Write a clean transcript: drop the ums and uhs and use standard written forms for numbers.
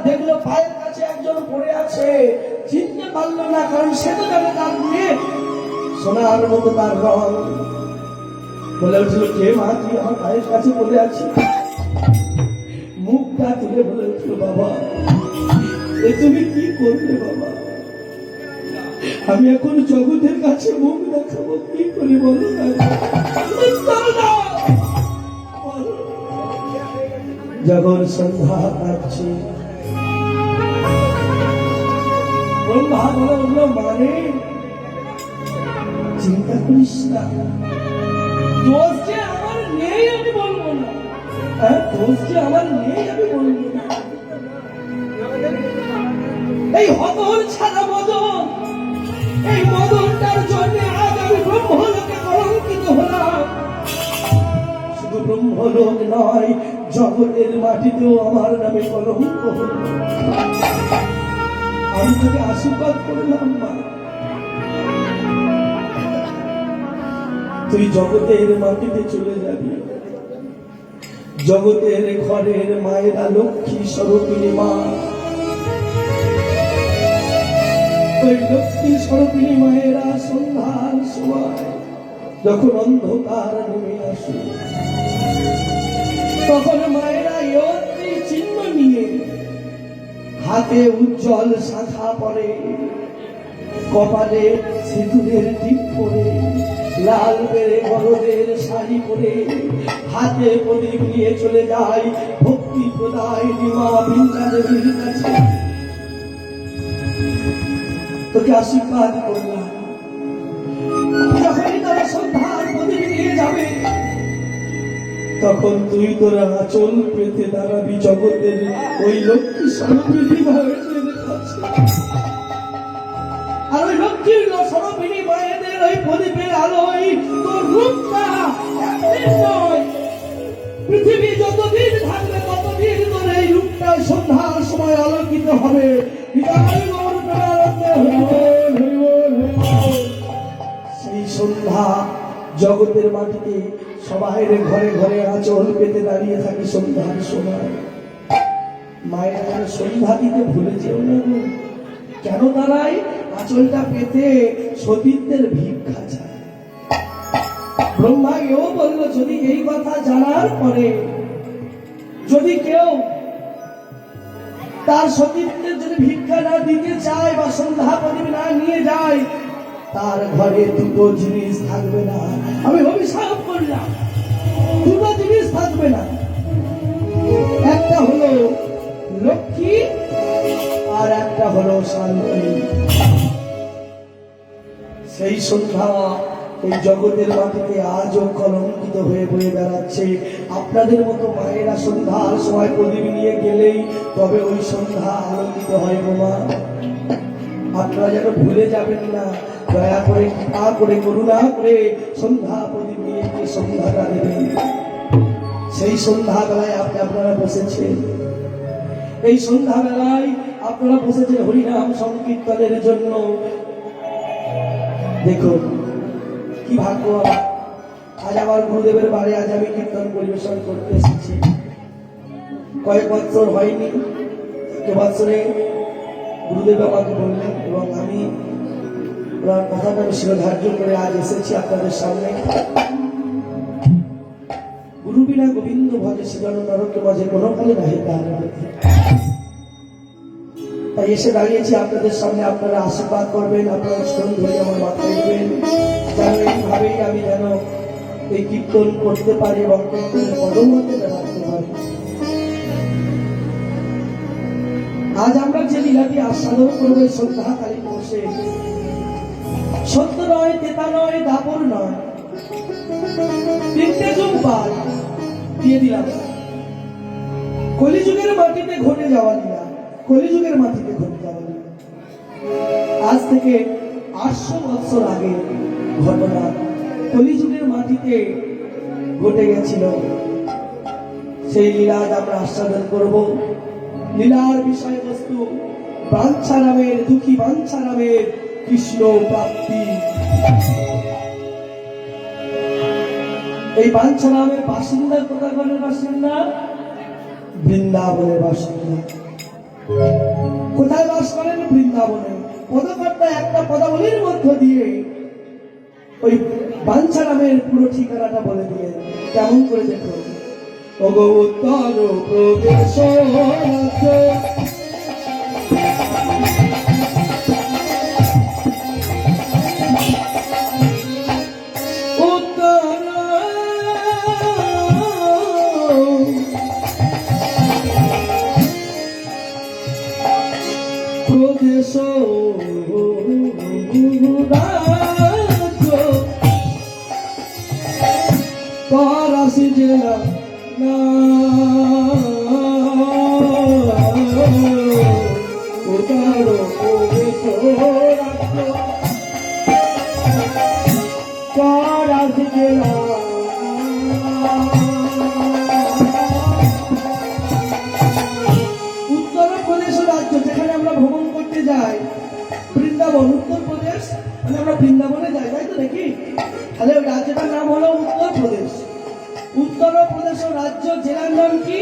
দেখলো পায়ের কাছে একজন পড়ে আছে, চিনতে পারলো না, কারণ সে তো জানে তার মেয়ে, সোনার মতো তার রং। বলে উঠলো, কে মা, তুই আমার পায়ের কাছে পড়ে আছি? মুখটা তুলে বলে উঠলো, বাবা এ তুমি কি করলে বাবা? আমি এখন জগতের কাছে মুখ দেখাবো কি করে, বলো না? যখন সন্ধ্যা কাটছে, ব্রহ্মা বলে উঠলো, মানে চিন্তা করিস না, দোষ যে আমার নেই আমি বলবো না, দোষ যে আমার নেই আমি বলবো না। এই হতর ছাড়া মদন, এই মদনটার জন্য আজ আমি ব্রহ্মলোকে কলঙ্কিত হলাম। শুধু ব্রহ্মলোক নয়, জগতের মাটিতেও আমার নামে কলঙ্ক হল। আমি তোকে আশীর্বাদ করলাম মা, তুই জগতের মাটিতে চলে যাবি। জগতের ঘরের মায়েরা লক্ষ্মী স্বরূপিণী মা, ওই লক্ষ্মী স্বরূপিণী মায়েরা সন্ধ্যার সময় যখন অন্ধকার নেমে আসে, তখন মায়েরা ইয়ত্রী চিহ্ন নিয়ে হাতে উজ্জ্বল শাখা পরে, কপালে সিঁদুরের টিপ পরে, লাল বেড়ে বড়দের শাড়ি পরে, হাতে প্রদীপ নিয়ে চলে যায় ভক্তি প্রদায় মা বৃন্দা দেবীর কাছে। তোকে আশীর্বাদ করলাম, যখনই তারা সন্ধ্যার প্রদীপ নিয়ে যাবে, তখন তুই তোরা আঁচল পেতে দাঁড়াবি জগতের ওই লক্ষ্মী স্বরূপিণী মায়েদের কাছে। আর ওই লক্ষ্মীর স্বরূপিণী মায়েদের ওই প্রদীপের আলোয় তোর রূপটা একদিন নয়, পৃথিবী যতদিন থাকবে ততদিন তোর এই রূপটা সন্ধ্যার সময় আলোকিত হবে। সেই সন্ধ্যা জগতের মাটিতে সবাই ঘরে ঘরে আঁচল পেতে দাঁড়িয়ে থাকি সন্ধ্যার সময়। মায়ের সন্ধ্যা দিতে ভুলে যেও না। কেন দাঁড়াই? আঁচলটা পেতে সতীত্বের ভিক্ষা চায়। ব্রহ্মা এও বলল, যদি এই কথা জানার পরে যদি কেউ তার সতীত্বের যদি ভিক্ষা না দিতে চায় বা সন্ধ্যা প্রদীপ না নিয়ে যায়, তার ঘরে দুটো জিনিস থাকবে না। আমি অভিশাপ করলাম, দুটো জিনিস থাকবে না। একটা হলো লক্ষ্মী আর একটা হলো শান্তি। সেই সন্ধ্যা এই জগতের মাটিতে আজও কলঙ্কিত হয়ে বয়ে বেড়াচ্ছে। আপনাদের মতো মায়েরা সন্ধ্যার সময় প্রদীপ নিয়ে গেলেই তবে ওই সন্ধ্যা আলোকিত হয় গো মা। আপনারা যেন ভুলে যাবেন না, দয়া করে কৃপা করে করুণা করে সন্ধ্যা প্রদীপ নিয়ে গিয়ে সন্ধ্যাটা দেবেন। সেই সন্ধ্যাবেলায় আপনারা বসেছেন, এই সন্ধ্যাবেলায় আপনারা বসেছেন হরিনাম সংকীর্তনের জন্য। দেখুন কি ভাগ্য আমার, আজ আমার গুরুদেবের বাড়ি আজ আমি কীর্তন পরিবেশন করতে এসেছি। কয়েক বছর হয়নি, এক বছরে গুরুদেব আমাকে বললেন এবং আমি ওনার কথাটা শিরোধার্য করে আজ এসেছি আপনাদের সামনে। গুরু বিনা গোবিন্দ ভজে শিজন নরকে মাঝে কোনো কালে নাহি তার। তাই এসে দাঁড়িয়েছি আপনাদের সামনে, আপনারা আশীর্বাদ করবেন, আপনারা স্তন ধরে আমার মাথায় দেবেন, যেন এইভাবেই আমি যেন এই কীর্তন করতে পারি এবং কীর্তনের পদমতে রাখতে পারি। আজ আমরা যে লীলাটি আস্বাদন করবো সন্ধ্যাকালীন বসে, সত্য নয়, তেতা নয়, দাপর নয়, তিনটে যুগ পার দিয়ে দিলাম। কলিযুগের মাটিতে ঘটে যাওয়া লীলা, কলিযুগের মাটিতে ঘটে যাওয়া লীলা। আজ থেকে 800 বছর আগে ঘটনা কলিযুগের মাটিতে ঘটে গেছিল। সেই লীলা আমরা আস্বাদন করব। লীলার বিষয়বস্তু বাঞ্ছারামের, দুঃখী বাঞ্ছারামের কৃষ্ণ প্রাপ্তি। এই বাঞ্ছারামের বাসিন্দা কোথাকার বাসিন্দা? বৃন্দাবনের বাসিন্দা। কোথায় বাস করেন? বৃন্দাবনে। পদকর্তা একটা পদাবলীর মধ্য দিয়ে ওই বাঞ্ছারামের পুরো ঠিকানাটা বলে দিলেন। কেমন করে দেখো, ওগো উত্তর প্রদেশ রাজ্য, উত্তর প্রদেশ রাজ্য, পরাশি জেলা না উত্তর প্রদেশ রাজ্য, পরাশি জেলা উত্তরপ্রদেশ রাজ্য, যেখানে আমরা ভ্রমণ করতে যাই। বৃন্দাবন উত্তরপ্রদেশ, মানে আমরা বৃন্দাবনে যাই, তাই তো নাকি? তাহলে ওই রাজ্যটার নাম হলো উত্তরপ্রদেশ। উত্তরপ্রদেশ রাজ্য, জেলার নাম কি?